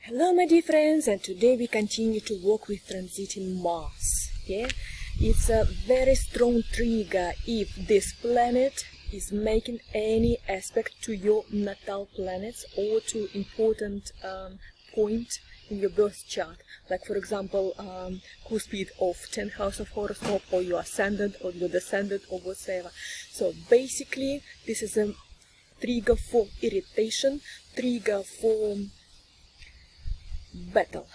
Hello my dear friends, and today we continue to work with transiting Mars. Yeah, it's a very strong trigger if this planet is making any aspect to your natal planets or to important point in your birth chart, like for example CUSPS of 10th house of horoscope, or your ascendant or your descendant or whatever. So basically this is a trigger for irritation, trigger for battle,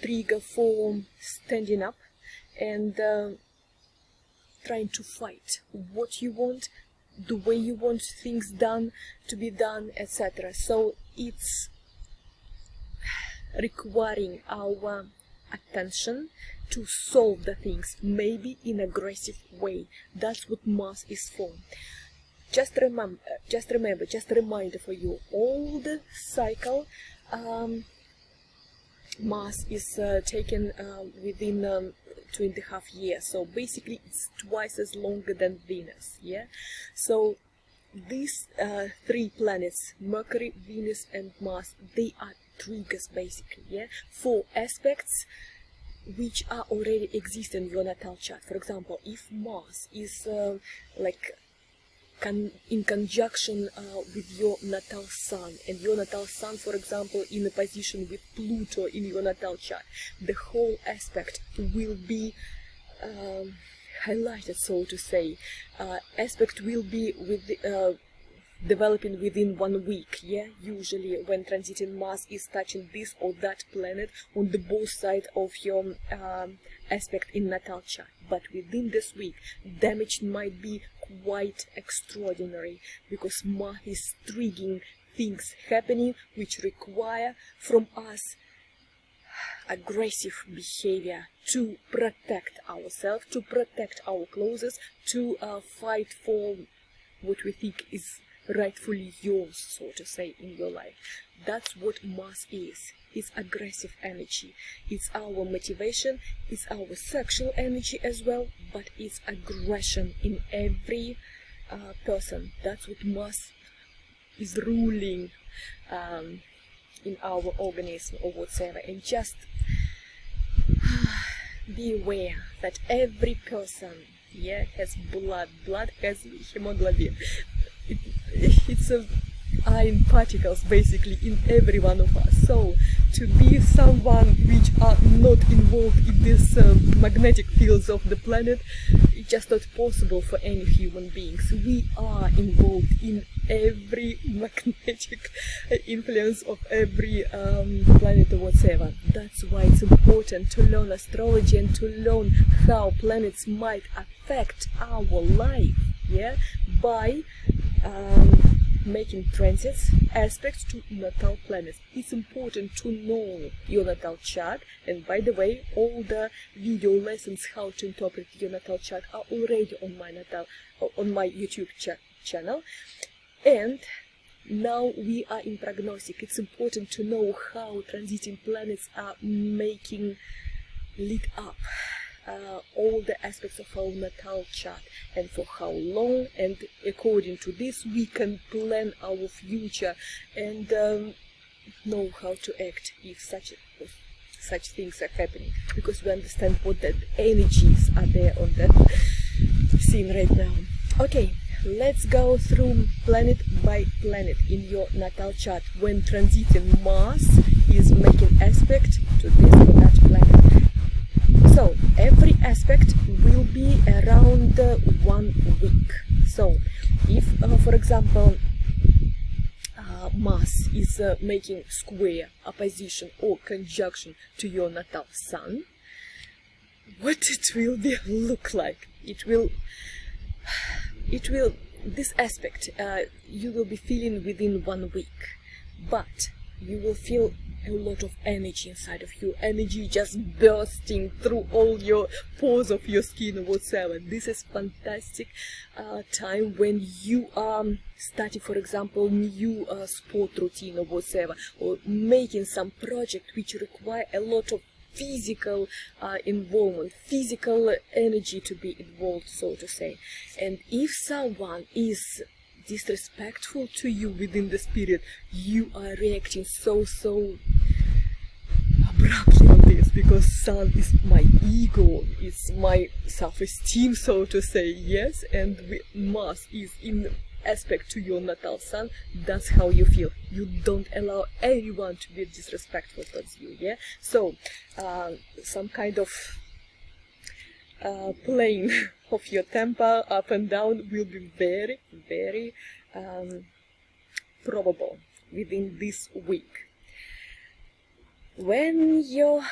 trigger for standing up and trying to fight what you want, the way you want things done to be done, etc. So it's requiring our attention to solve the things, maybe in aggressive way. That's what Mars is for. Just remember, just a reminder for you, all the cycle Mars is taken within 2.5 years, so basically it's twice as longer than Venus. Yeah, so these three planets, Mercury, Venus and Mars, they are triggers basically, yeah, for aspects which are already exist in your natal chart. For example, if Mars is in conjunction with your natal sun, and your natal sun, for example, in a position with Pluto in your natal chart, the whole aspect will be highlighted, so to say. Aspect will be with developing within 1 week, yeah, usually when transiting Mars is touching this or that planet on the both sides of your aspect in natal chart. But within this week, damage might be quite extraordinary, because Mars is triggering things happening which require from us aggressive behavior to protect ourselves, to protect our clothes, to fight for what we think is rightfully yours, so to say, in your life. That's what Mars is. It's aggressive energy. It's our motivation, it's our sexual energy as well, but it's aggression in every person. That's what Mars is ruling in our organism or whatever. And just be aware that every person, yeah, has blood. Blood has hemoglobin. It's a iron particles basically in every one of us. So to be someone which are not involved in these magnetic fields of the planet, it's just not possible for any human beings. We are involved in every magnetic influence of every planet or whatever. That's why it's important to learn astrology and to learn how planets might affect our life, yeah, by making transits, aspects to natal planets. It's important to know your natal chart, and by the way, all the video lessons how to interpret your natal chart are already on my YouTube channel. And now we are in prognosis. It's important to know how transiting planets are making lit up all the aspects of our natal chart, and for how long, and according to this we can plan our future and know how to act if such things are happening, because we understand what the energies are there on that scene right now. Okay, let's go through planet by planet in your natal chart when transiting Mars is making aspect to this or that planet. So every aspect will be around 1 week. So if for example Mars is making square, opposition or conjunction to your natal sun, what it will look like? It will this aspect you will be feeling within 1 week, but you will feel a lot of energy inside of you, energy just bursting through all your pores of your skin or whatsoever. This is fantastic time when you are starting, for example, new sport routine or whatsoever, or making some project which require a lot of physical involvement, physical energy to be involved, so to say. And if someone is disrespectful to you within this period, you are reacting so abruptly on this, because Sun is my ego, it's my self-esteem, so to say, yes, and Mars is in aspect to your natal Sun. That's how you feel. You don't allow anyone to be disrespectful towards you, yeah? So, some kind of plane of your temper up and down will be very, very probable within this week. When your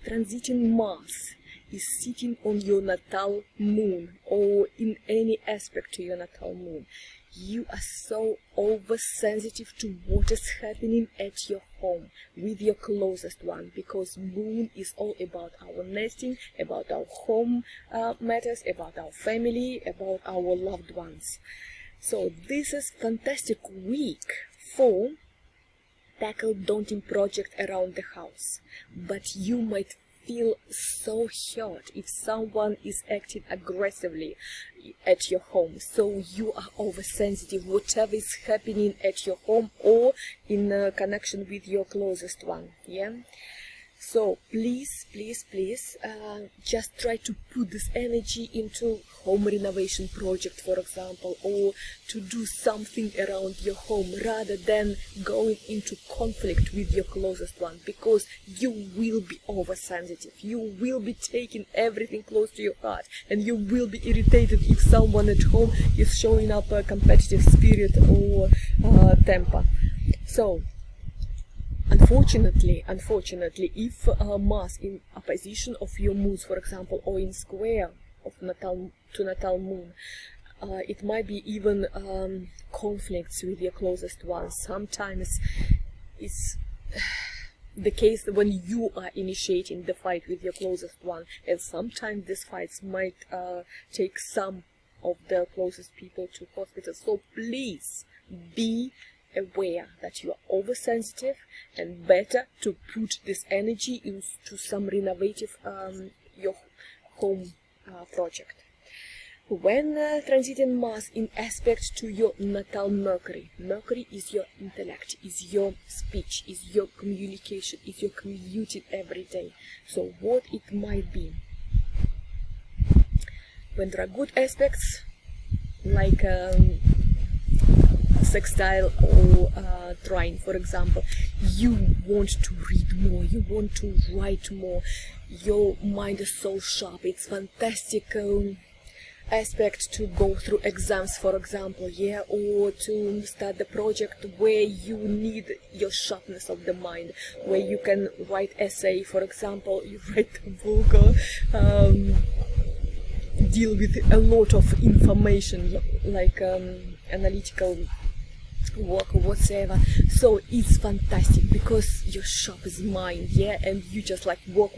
transiting Mars is sitting on your natal moon or in any aspect to your natal moon, you are so oversensitive to what is happening at your home with your closest one, because moon is all about our nesting, about our home matters, about our family, about our loved ones. So this is fantastic week for tackle daunting project around the house, but you might feel so hurt if someone is acting aggressively at your home. So you are oversensitive, whatever is happening at your home or in connection with your closest one, yeah? So please, please, please, just try to put this energy into home renovation project, for example, or to do something around your home rather than going into conflict with your closest one, because you will be oversensitive. You will be taking everything close to your heart, and you will be irritated if someone at home is showing up a competitive spirit or temper. So, Unfortunately, if Mars in opposition of your moons, for example, or in square of natal moon, it might be even conflicts with your closest ones. Sometimes it's the case when you are initiating the fight with your closest one, and sometimes these fights might take some of the closest people to hospital. So please be aware that you are oversensitive, and better to put this energy into some renovative your home project. When transiting Mars in aspect to your natal Mercury, Mercury is your intellect, is your speech, is your communication, is your commuting every day. So what it might be? When there are good aspects, like sextile or trine, for example, you want to read more, you want to write more, your mind is so sharp, it's fantastic aspect to go through exams, for example, yeah, or to start the project where you need your sharpness of the mind, where you can write essay, for example, you write a book, deal with a lot of information, like analytical work or whatsoever. So it's fantastic because your sharp is mind, yeah, and you just like work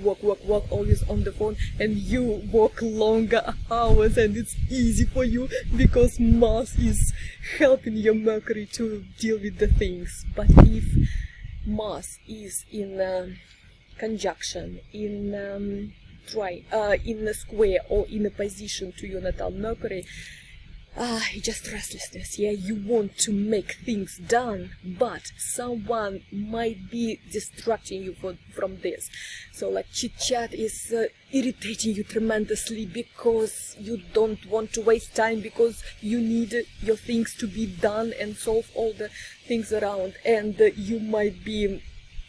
always on the phone, and you work longer hours, and it's easy for you because Mars is helping your Mercury to deal with the things. But if Mars is in conjunction, in a square or in a position to your natal Mercury, just restlessness, yeah, you want to make things done, but someone might be distracting you from this. So like chit-chat is irritating you tremendously because you don't want to waste time, because you need your things to be done and solve all the things around, and you might be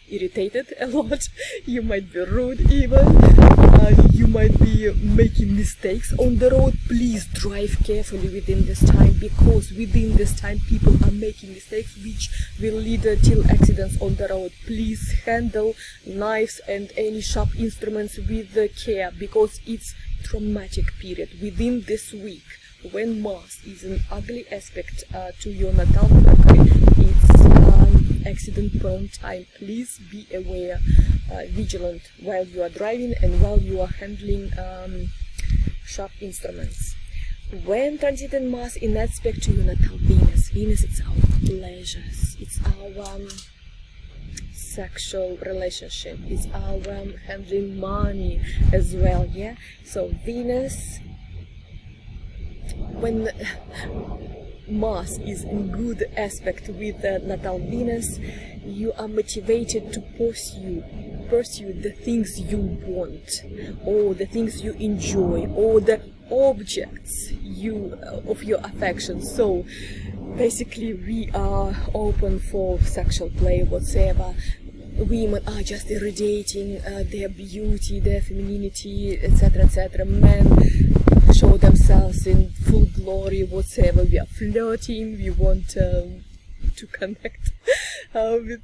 irritated a lot, you might be rude even, you might be making mistakes on the road. Please drive carefully within this time, because within this time people are making mistakes which will lead till accidents on the road. Please handle knives and any sharp instruments with care, because it's traumatic period within this week. When Mars is an ugly aspect to your natal Mercury, it's accident-prone time. Please be aware, vigilant while you are driving and while you are handling sharp instruments. When transiting Mars in aspect to your natal Venus, Venus, it's our pleasures, it's our sexual relationship, it's our handling money as well, yeah. So Venus, when Mars is in good aspect with natal Venus, you are motivated to pursue pursue the things you want, or the things you enjoy, or the objects of your affection. So basically we are open for sexual play, whatsoever. Women are just irradiating their beauty, their femininity, etc., etc. Men show themselves in full glory, whatsoever. We are flirting, we want to connect with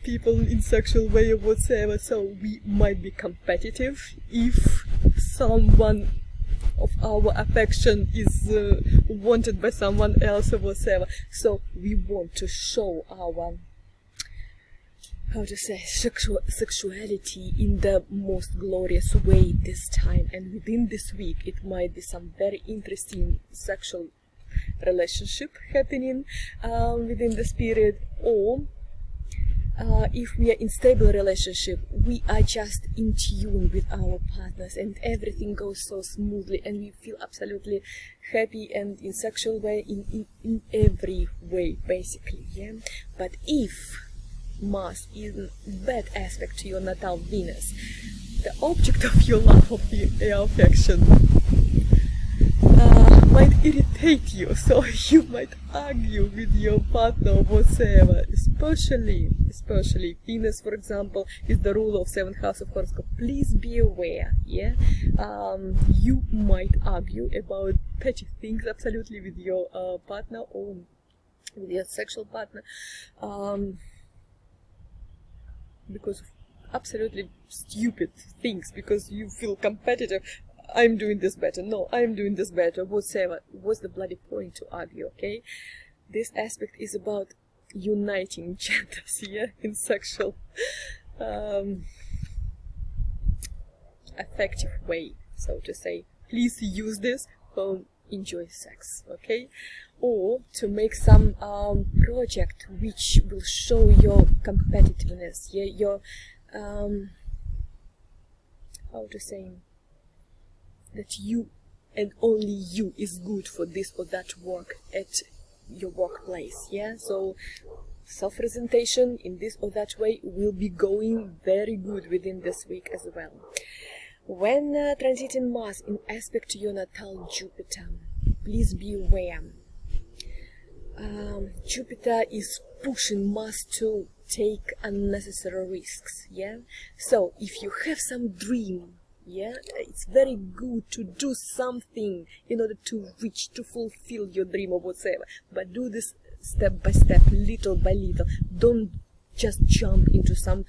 people in sexual way or whatsoever. So we might be competitive if someone of our affection is wanted by someone else or whatsoever. So we want to show our, how to say, sexuality in the most glorious way this time. And within this week it might be some very interesting sexual relationship happening within this period, or if we are in stable relationship, we are just in tune with our partners and everything goes so smoothly and we feel absolutely happy and in sexual way, in every way basically, yeah. But if Mars is in bad aspect to your natal Venus, the object of your love, of your affection, might irritate you, so you might argue with your partner or whatsoever, especially Venus, for example, is the ruler of 7th house of horoscope. Please be aware, yeah, you might argue about petty things absolutely with your partner or with your sexual partner, because of absolutely stupid things, because you feel competitive. I'm doing this better, no, I'm doing this better, whatsoever. What's the bloody point to argue, okay? This aspect is about uniting genders, yeah, in sexual effective way, so to say. Please use this for enjoy sex, okay? Or to make some project which will show your competitiveness, yeah, your how to say, that you and only you is good for this or that work at your workplace, yeah. So self-presentation in this or that way will be going very good within this week as well. When transiting Mars in aspect to your natal Jupiter, please be aware, Jupiter is pushing Mars to take unnecessary risks, yeah. So if you have some dream, yeah, it's very good to do something in order to reach, to fulfill your dream or whatsoever, but do this step by step, little by little. Don't just jump into some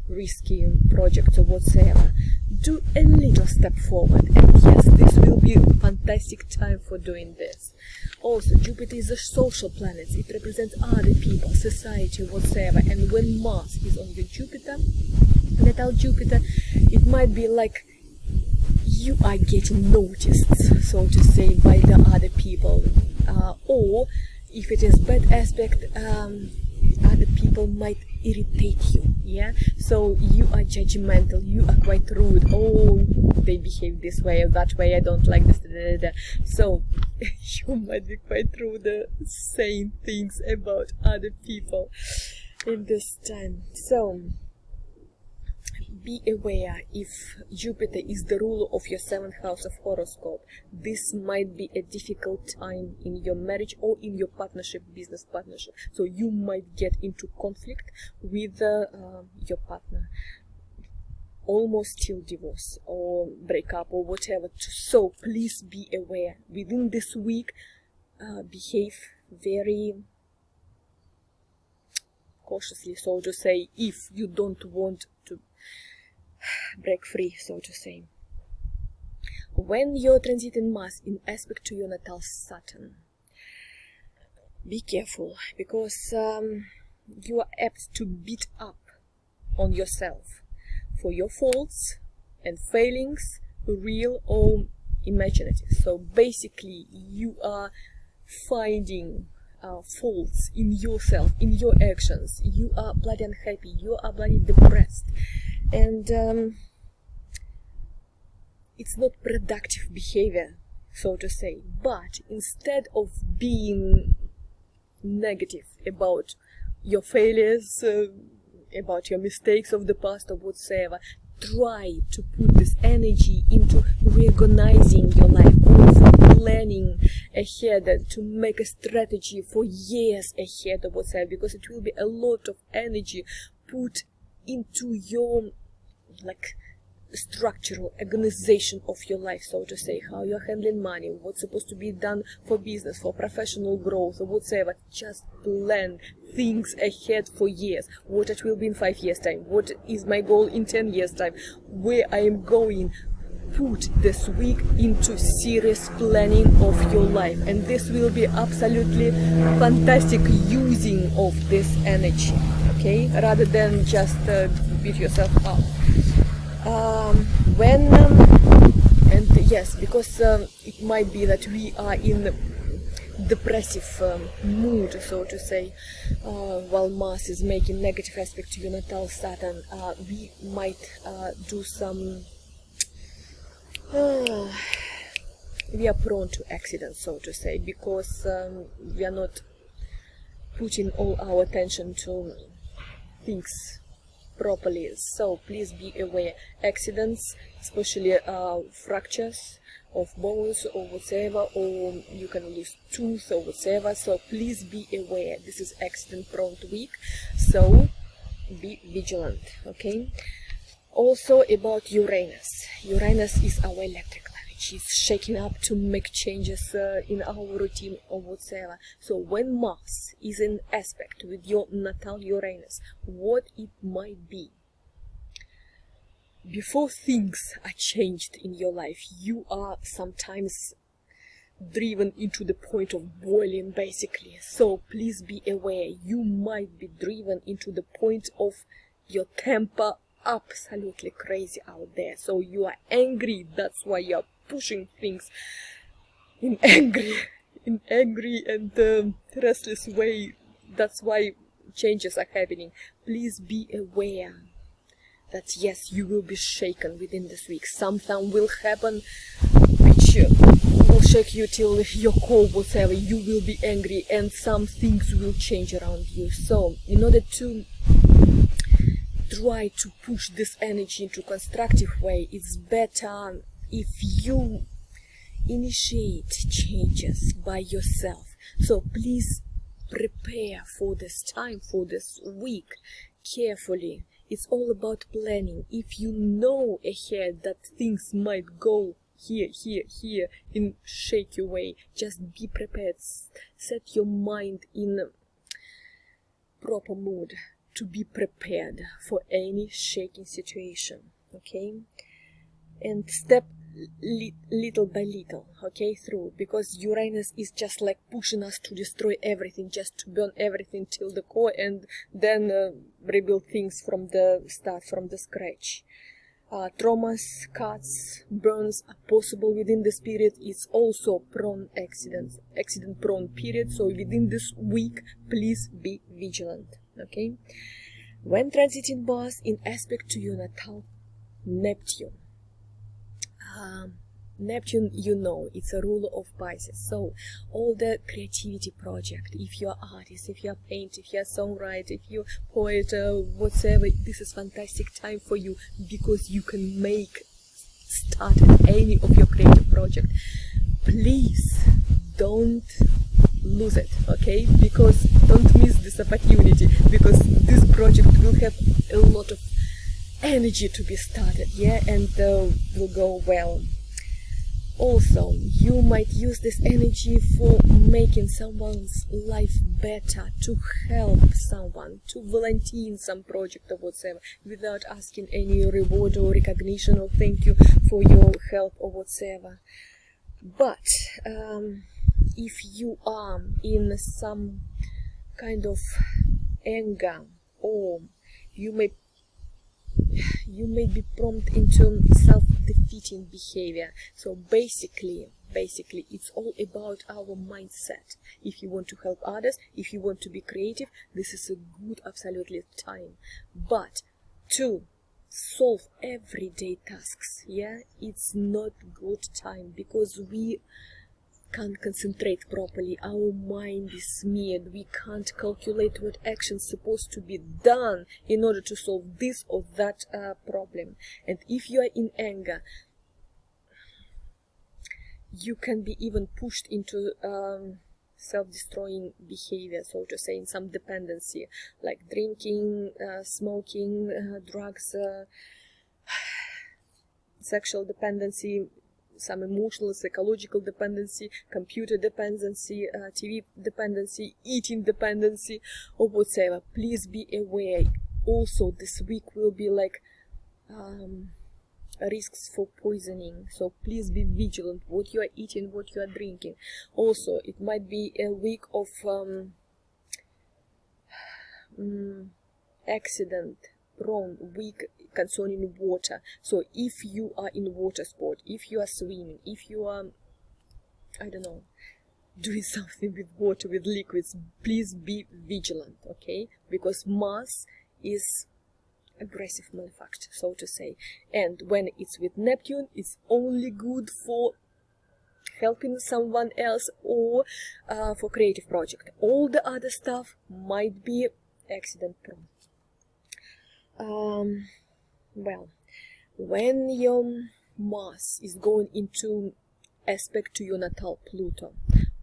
risky project or whatsoever. Do a little step forward, and yes, this will be a fantastic time for doing this. Also, Jupiter is a social planet. It represents other people, society, whatsoever, and when Mars is on your Jupiter, natal Jupiter, it might be like you are getting noticed, so to say, by the other people, or if it is bad aspect, other people might irritate you, yeah. So you are judgmental, you are quite rude. Oh, they behave this way or that way, I don't like this, da, da, da. So you might be quite rude saying things about other people in this time. So be aware, if Jupiter is the ruler of your 7th house of horoscope, this might be a difficult time in your marriage or in your partnership, business partnership. So you might get into conflict with your partner, almost till divorce or breakup or whatever. So please be aware, within this week, behave very cautiously, so to say, if you don't want to break free, so to say. When you're transiting Mars in aspect to your natal Saturn, be careful, because you are apt to beat up on yourself for your faults and failings, real or imaginative. So basically you are finding faults in yourself, in your actions. You are bloody unhappy, you are bloody depressed, and it's not productive behavior, so to say. But instead of being negative about your failures, about your mistakes of the past or whatsoever. Try to put this energy into reorganizing your life, also planning ahead to make a strategy for years ahead or whatsoever, because it will be a lot of energy put into your like structural organization of your life, so to say, how you're handling money, what's supposed to be done for business, for professional growth or whatsoever. Just plan things ahead for years. What it will be in 5 years time, what is my goal in 10 years time, where I am going. Put this week into serious planning of your life, and this will be absolutely fantastic using of this energy, okay, rather than just beat yourself up. And yes, because it might be that we are in depressive mood, so to say, while Mars is making negative aspect to your natal Saturn, we might do some we are prone to accidents, so to say, because we are not putting all our attention to things properly. So please be aware, accidents, especially fractures of bones or whatever, or you can lose tooth or whatever. So please be aware, this is accident prone week, so be vigilant, okay? Also about Uranus. Uranus is our electrical energy. It's shaking up to make changes in our routine or whatsoever. So when Mars is in aspect with your natal Uranus, what it might be? Before things are changed in your life, you are sometimes driven into the point of boiling, basically. So please be aware, you might be driven into the point of your temper absolutely crazy out there. So you are angry, that's why you are pushing things in angry and restless way. That's why changes are happening. Please be aware that yes, you will be shaken within this week. Something will happen which will shake you till your core, whatever. You will be angry and some things will change around you. So in order to try to push this energy into constructive way, it's better if you initiate changes by yourself. So please prepare for this time, for this week carefully. It's all about planning. If you know ahead that things might go here in shaky way, just be prepared. Set your mind in proper mood to be prepared for any shaking situation, okay? And step little by little, okay, through, because Uranus is just like pushing us to destroy everything, just to burn everything till the core, and then rebuild things from the start, from the scratch. Traumas, cuts, burns are possible within this period. It's also prone accident prone period, so within this week please be vigilant, okay? When transiting Mars in aspect to your natal Neptune, Neptune, you know, it's a ruler of Pisces, so all the creativity project, if you're artist, if you're painter, if you're songwriter, if you're poet, whatever, this is fantastic time for you, because you can start any of your creative project. Please don't lose it, okay? Because don't miss this opportunity, because this project will have a lot of energy to be started, yeah, and will go well. Also, you might use this energy for making someone's life better, to help someone, to volunteer in some project or whatever, without asking any reward or recognition or thank you for your help or whatever. But if you are in some kind of anger, or you may be prompt into self-defeating behavior. So basically it's all about our mindset. If you want to help others, if you want to be creative, this is a good absolutely time. But to solve everyday tasks, yeah, it's not good time, because we can't concentrate properly, our mind is smeared, we can't calculate what action's supposed to be done in order to solve this or that problem. And if you are in anger, you can be even pushed into self-destroying behavior, so to say, in some dependency, like drinking, smoking, drugs, sexual dependency, some emotional, psychological dependency, computer dependency, TV dependency, eating dependency, or whatever. Please be aware. Also, this week will be like risks for poisoning, so please be vigilant what you are eating, what you are drinking. Also, it might be a week of accident prone week concerning water. So if you are in water sport, if you are swimming, if you are, I don't know, doing something with water, with liquids, please be vigilant, okay? Because Mars is aggressive manufacture, so to say, and when it's with Neptune, it's only good for helping someone else or for creative project. All the other stuff might be accident prone. Well, when your Mars is going into aspect to your natal Pluto,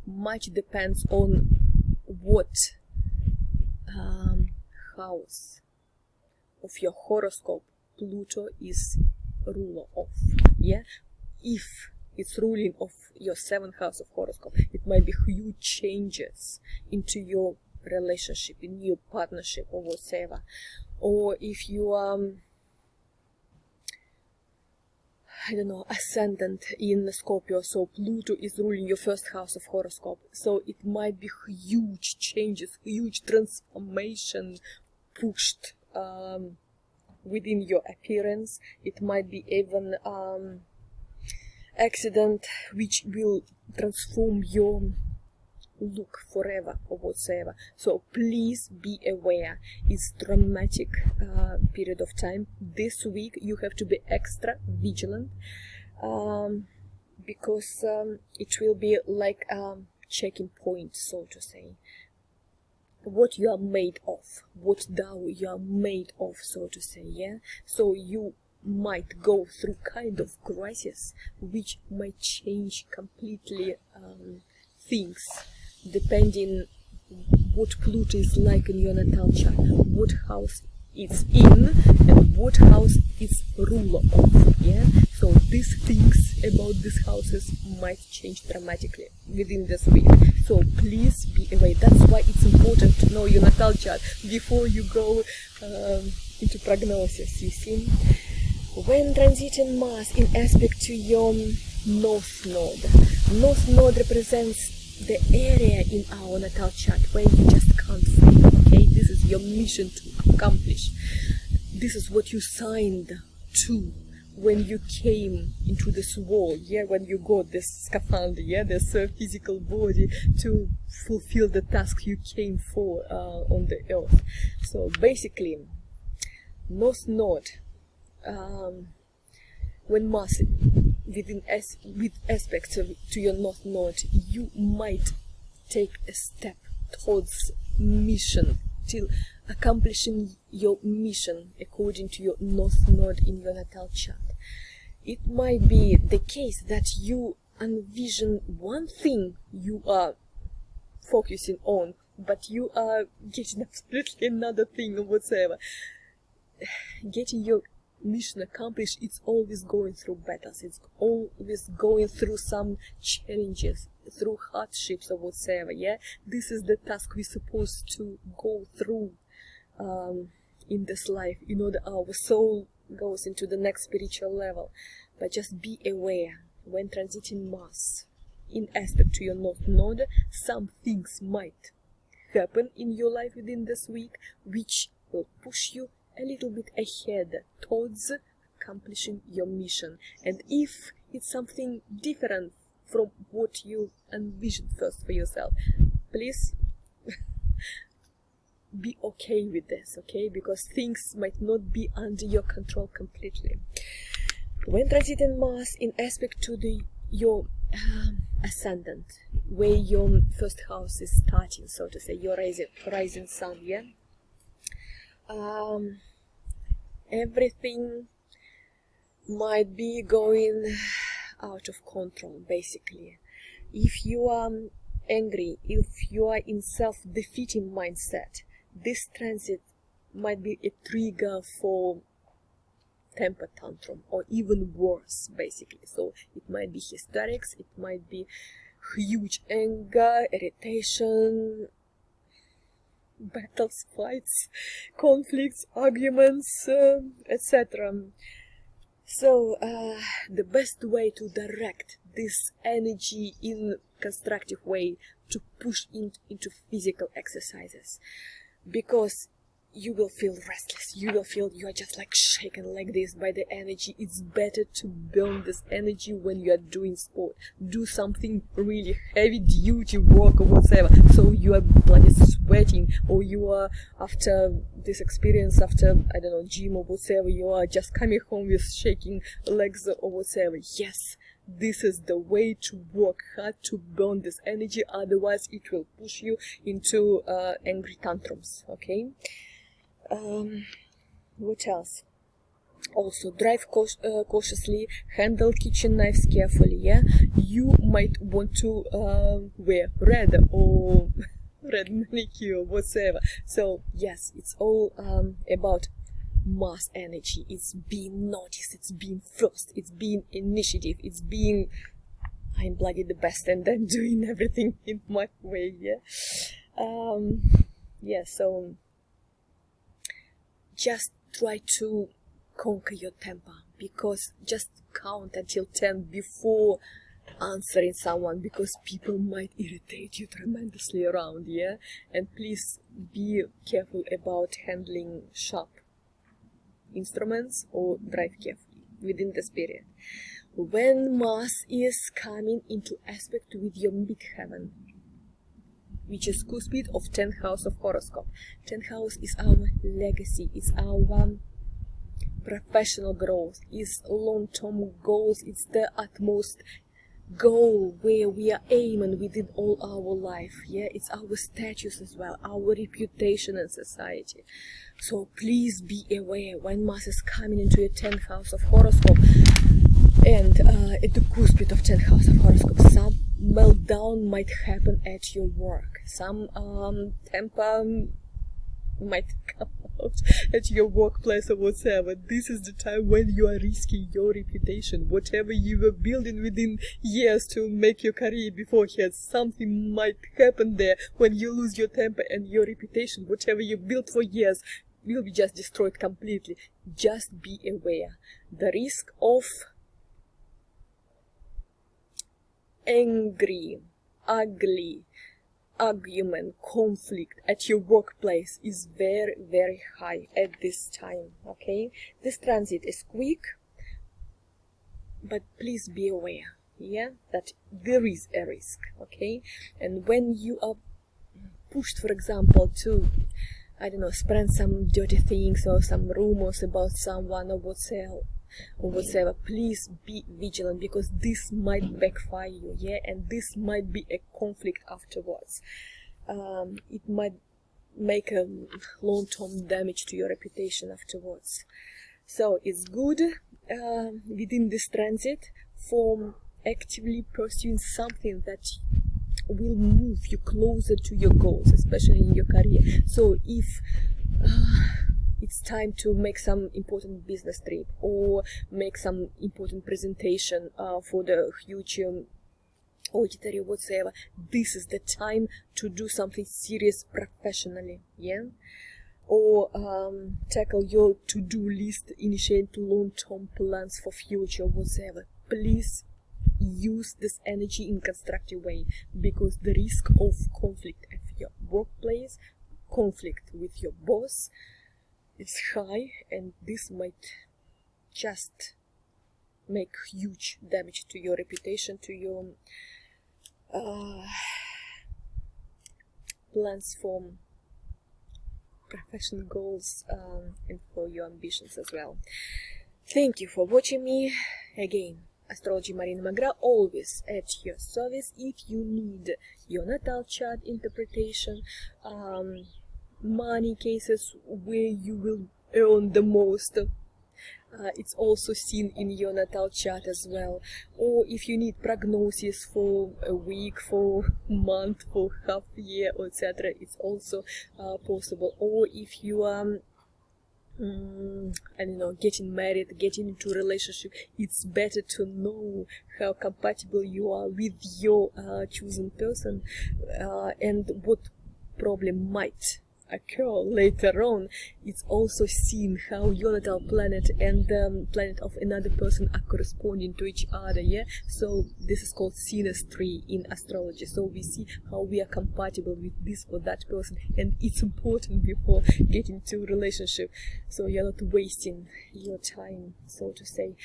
much depends on what house of your horoscope Pluto is ruler of. Yeah, if it's ruling of your 7th house of horoscope, it might be huge changes into your relationship, in your partnership, or whatever. Or if you are, I don't know, ascendant in Scorpio, so Pluto is ruling your 1st house of horoscope, so it might be huge changes, huge transformation pushed within your appearance. It might be even accident which will transform your look forever or whatsoever. So please be aware. It's dramatic period of time. This week you have to be extra vigilant because it will be like a checking point, so to say. What you are made of, what Tao you are made of, so to say, yeah? So you might go through kind of crisis which might change completely things, depending what Pluto is like in your natal chart, what house it's in, and what house it's ruler of, yeah? So these things about these houses might change dramatically within this week. So please be aware. That's why it's important to know your natal chart before you go into prognosis, you see. When transiting Mars in aspect to your North Node represents the area in our natal chart where you just can't fail, okay? This is your mission to accomplish. This is what you signed to when you came into this world, yeah, when you got this scaphandra, yeah, this physical body to fulfill the task you came for on the earth. So basically, North Node, when Mars with aspects to your North Node, you might take a step towards mission, till accomplishing your mission according to your North Node in your natal chart. It might be the case that you envision one thing you are focusing on, but you are getting absolutely another thing or whatsoever. Getting your mission accomplished, it's always going through battles, it's always going through some challenges, through hardships or whatsoever, yeah? This is the task we're supposed to go through in this life, in order our soul goes into the next spiritual level. But just be aware, when transiting Mars in aspect to your North Node, some things might happen in your life within this week which will push you a little bit ahead towards accomplishing your mission. And if it's something different from what you envisioned first for yourself, please be okay with this, okay? Because things might not be under your control completely. When transiting Mars in aspect to your ascendant, where your first house is starting, so to say, your rising sun, yeah? Everything might be going out of control, basically. If you are angry, if you are in self-defeating mindset, this transit might be a trigger for temper tantrum, or even worse, basically. So it might be hysterics, it might be huge anger, irritation, battles, fights, conflicts, arguments, etc. So the best way to direct this energy in constructive way, to push into physical exercises, because you will feel restless, you will feel you are just like shaken like this by the energy. It's better to burn this energy when you are doing sport. Do something really heavy duty work or whatever, so you are bloody sweating, or you are, after this experience, after, I don't know, gym or whatever, you are just coming home with shaking legs or whatever. Yes, this is the way to work hard to burn this energy, otherwise it will push you into angry tantrums, okay? What else? Also, drive cautiously, handle kitchen knives carefully, yeah? You might want to wear red or red manicure, whatever. So, yes, it's all about mass energy. It's being noticed, it's being first, it's being initiative, it's being, I'm bloody the best and I'm doing everything in my way, yeah? Yeah, so just try to conquer your temper, because just count until 10 before answering someone, because people might irritate you tremendously around, yeah? And please be careful about handling sharp instruments, or drive carefully within this period. When Mars is coming into aspect with your midheaven, which is CUSPS of 10th house of horoscope. 10th house is our legacy, it's our professional growth, it's long-term goals, it's the utmost goal where we are aiming within all our life, yeah? It's our status as well, our reputation in society. So please be aware when Mars is coming into your 10th house of horoscope, and at the CUSPS of 10th house of horoscope, some meltdown might happen at your work, some temper might come out at your workplace or whatever. This is the time when you are risking your reputation. Whatever you were building within years to make your career beforehand, something might happen there when you lose your temper, and your reputation, whatever you built for years, will be just destroyed completely. Just be aware. The risk of angry, ugly argument, conflict at your workplace is very, very high at this time, okay? This transit is quick, but please be aware, yeah, that there is a risk, okay? And when you are pushed, for example, to, I don't know, spread some dirty things or some rumors about someone or whatever, please be vigilant, because this might backfire you, yeah? And this might be a conflict afterwards. It might make a long-term damage to your reputation afterwards. So it's good within this transit for actively pursuing something that will move you closer to your goals, especially in your career. So if it's time to make some important business trip, or make some important presentation for the huge auditory, whatever, this is the time to do something serious professionally, yeah? Or tackle your to-do list, initiate long-term plans for future, whatever. Please use this energy in constructive way, because the risk of conflict at your workplace, conflict with your boss, is high, and this might just make huge damage to your reputation, to your plans for professional goals, and for your ambitions as well. Thank you for watching me. Again, Astrology Marina Magra, always at your service. If you need your natal chart interpretation, money cases where you will earn the most, it's also seen in your natal chart as well. Or if you need prognosis for a week, for a month, for half a year, etc., it's also possible. Or if you are I don't know, getting married, getting into a relationship, it's better to know how compatible you are with your chosen person, and what problem might occur later on. It's also seen how your natal planet and the planet of another person are corresponding to each other, yeah? So this is called synastry in astrology. So we see how we are compatible with this or that person, and it's important before getting to a relationship, so you're not wasting your time, so to say.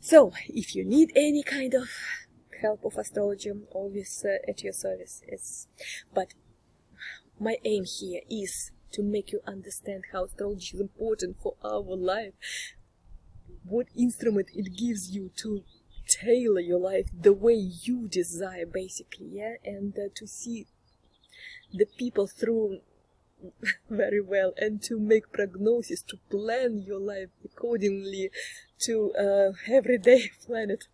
So if you need any kind of help of astrology, always at your service. But my aim here is to make you understand how astrology is important for our life, what instrument it gives you to tailor your life the way you desire, basically, yeah, and to see the people through very well, and to make prognosis, to plan your life accordingly to everyday planet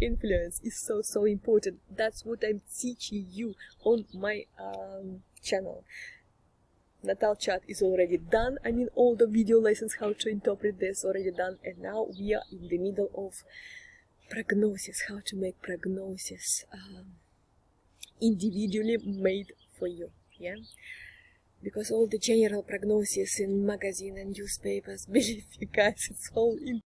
influence is so important. That's what I'm teaching you on my channel. Natal chart is already done. I mean, all the video lessons how to interpret this already done, and now we are in the middle of prognosis, how to make prognosis individually made for you, yeah, because all the general prognosis in magazine and newspapers, believe you guys, it's all in